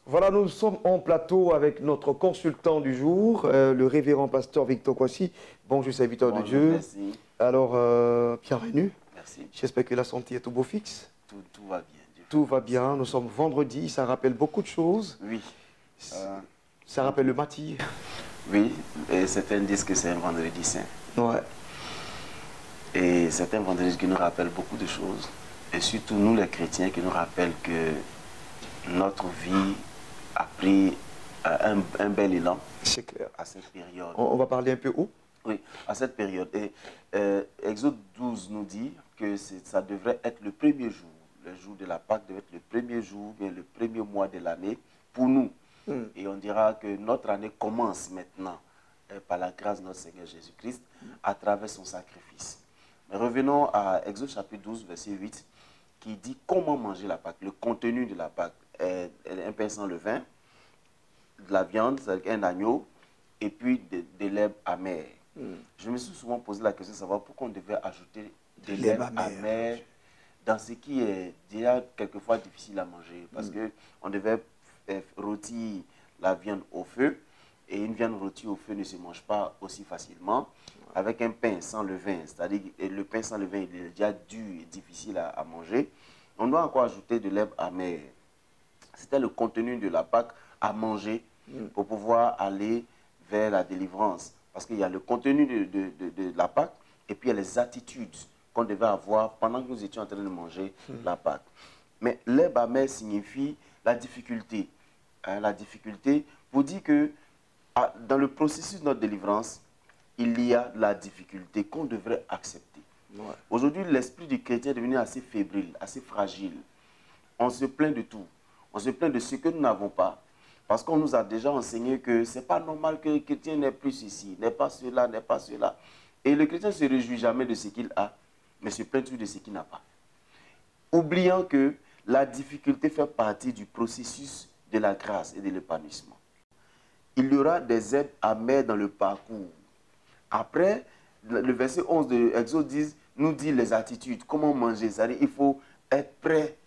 Voilà, nous sommes en plateau avec notre consultant du jour, le révérend pasteur Victor Kwasi. Bonjour, serviteur de Dieu. Merci. Alors, bienvenue. Merci. J'espère que la santé est au beau fixe. Tout va bien. Tout va bien. Nous sommes vendredi, ça rappelle beaucoup de choses. Oui. Ça rappelle le matin. Oui, et certains disent que c'est un vendredi saint. Ouais. Et certains vendredis qui nous rappellent beaucoup de choses. Et surtout nous les chrétiens qui nous rappellent que notre vie a pris un bel élan. C'est clair. À cette période. On va parler un peu où? Oui, à cette période. Et Exode 12 nous dit que ça devrait être le premier jour. Le jour de la Pâque devait être le premier jour, bien le premier mois de l'année pour nous. Et on dira que notre année commence maintenant par la grâce de notre Seigneur Jésus-Christ à travers son sacrifice. Mais revenons à Exode chapitre 12, verset 8, qui dit comment manger la Pâque. Le contenu de la Pâque est un pain sans levain, de la viande, c'est-à-dire un agneau, et puis de l'herbe amère. Je me suis souvent posé la question de savoir pourquoi on devait ajouter de l'herbe amère dans ce qui est déjà quelquefois difficile à manger. Parce qu'on devait rôtir la viande au feu, et une viande rôtie au feu ne se mange pas aussi facilement. Avec un pain sans levain, c'est-à-dire le pain sans levain il est déjà dur et difficile à manger, on doit encore ajouter de l'herbe amère. C'était le contenu de la Pâque à manger pour pouvoir aller vers la délivrance. Parce qu'il y a le contenu de la Pâque et puis il y a les attitudes qu'on devait avoir pendant que nous étions en train de manger la Pâque. Mais l'herbe amère signifie la difficulté. La difficulté pour dire que dans le processus de notre délivrance, il y a la difficulté qu'on devrait accepter. Ouais. Aujourd'hui, l'esprit du chrétien est devenu assez fébrile, assez fragile. On se plaint de tout. On se plaint de ce que nous n'avons pas. Parce qu'on nous a déjà enseigné que ce n'est pas normal que le chrétien n'ait plus ceci, n'ait pas cela, n'ait pas cela. Et le chrétien ne se réjouit jamais de ce qu'il a, mais se plaint toujours de ce qu'il n'a pas. Oubliant que la difficulté fait partie du processus de la grâce et de l'épanouissement. Il y aura des herbes amères dans le parcours. Après, le verset 11 de Exode nous dit les attitudes, comment manger. C'est-à-dire qu'il faut être prêt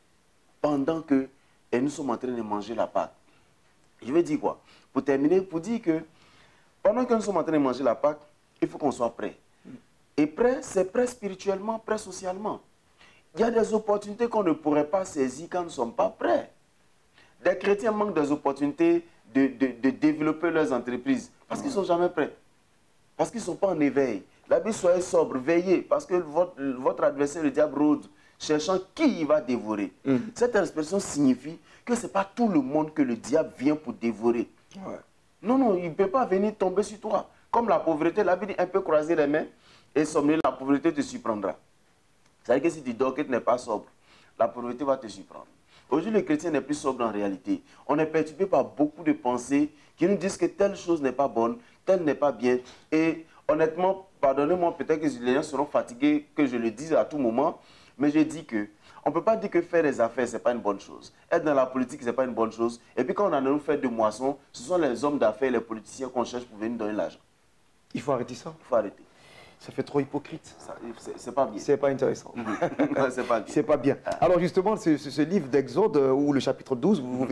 pendant que nous sommes en train de manger la Pâque. Je veux dire quoi? Pour terminer, pour dire que pendant que nous sommes en train de manger la Pâque, il faut qu'on soit prêt. Et prêt, c'est prêt spirituellement, prêt socialement. Il y a des opportunités qu'on ne pourrait pas saisir quand nous ne sommes pas prêts. Des chrétiens manquent des opportunités de développer leurs entreprises parce qu'ils ne sont jamais prêts. Parce qu'ils ne sont pas en éveil. La Bible, soyez sobre, veillez, parce que votre adversaire, le diable, rôde, cherchant qui il va dévorer. Cette expression signifie que ce n'est pas tout le monde que le diable vient pour dévorer. Ouais. Non, non, il ne peut pas venir tomber sur toi. Comme la pauvreté, la Bible dit un peu croiser les mains et sommeiller, la pauvreté te surprendra. C'est-à-dire que si tu dors que tu n'es pas sobre, la pauvreté va te surprendre. Aujourd'hui, le chrétien n'est plus sobre en réalité. On est perturbé par beaucoup de pensées qui nous disent que telle chose n'est pas bonne, telle n'est pas bien. Et honnêtement, pardonnez-moi, peut-être que les gens seront fatigués que je le dise à tout moment, mais je dis que on ne peut pas dire que faire des affaires, ce n'est pas une bonne chose. Être dans la politique, ce n'est pas une bonne chose. Et puis quand on a nous fait de moissons, ce sont les hommes d'affaires, les politiciens qu'on cherche pour venir donner l'argent. Il faut arrêter ça. Il faut arrêter. Ça fait trop hypocrite. C'est pas bien. C'est pas intéressant. C'est pas bien. C'est pas bien. Alors justement, ce livre d'Exode, ou le chapitre 12, vous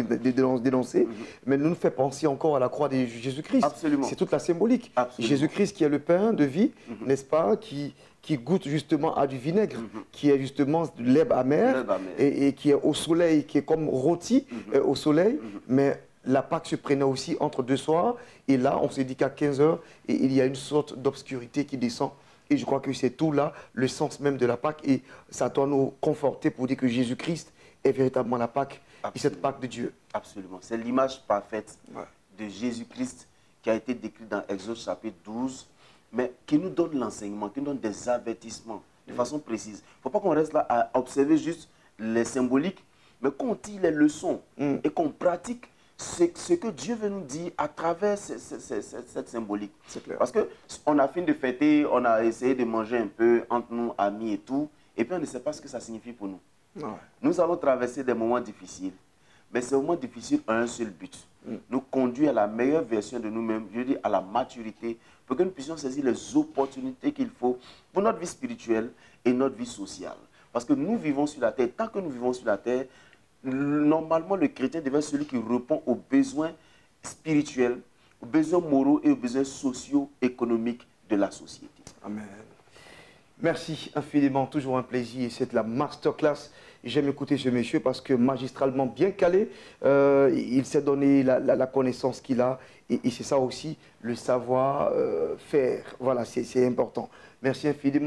dénoncez, mais nous fait penser encore à la croix de Jésus-Christ. Absolument. C'est toute la symbolique. Jésus-Christ qui est le pain de vie, n'est-ce pas, qui goûte justement à du vinaigre, qui est justement de l'herbe amère, et qui est au soleil, qui est comme rôti au soleil, mais la Pâque se prenait aussi entre deux soirs, et là, on s'est dit qu'à 15 h, il y a une sorte d'obscurité qui descend. Et je crois que c'est tout là, le sens même de la Pâque, et ça doit nous conforter pour dire que Jésus-Christ est véritablement la Pâque, et cette Pâque de Dieu. Absolument. C'est l'image parfaite de Jésus-Christ qui a été décrite dans Exode chapitre 12, mais qui nous donne l'enseignement, qui nous donne des avertissements de façon précise. Il ne faut pas qu'on reste là à observer juste les symboliques, mais qu'on tire les leçons et qu'on pratique ce que Dieu veut nous dire à travers cette symbolique. Parce qu'on a fini de fêter, on a essayé de manger un peu entre nous, amis et tout, et puis on ne sait pas ce que ça signifie pour nous. Nous allons traverser des moments difficiles, mais ces moments difficiles ont un seul but. Nous conduire à la meilleure version de nous-mêmes, je dis à la maturité, pour que nous puissions saisir les opportunités qu'il faut pour notre vie spirituelle et notre vie sociale. Parce que nous vivons sur la terre, tant que nous vivons sur la terre, Normalement, le chrétien devient celui qui répond aux besoins spirituels, aux besoins moraux et aux besoins socio-économiques de la société. Amen. Merci infiniment, toujours un plaisir. C'est de la masterclass. J'aime écouter ce monsieur parce que magistralement bien calé, il s'est donné la connaissance qu'il a et c'est ça aussi, le savoir-faire. Voilà, c'est important. Merci infiniment.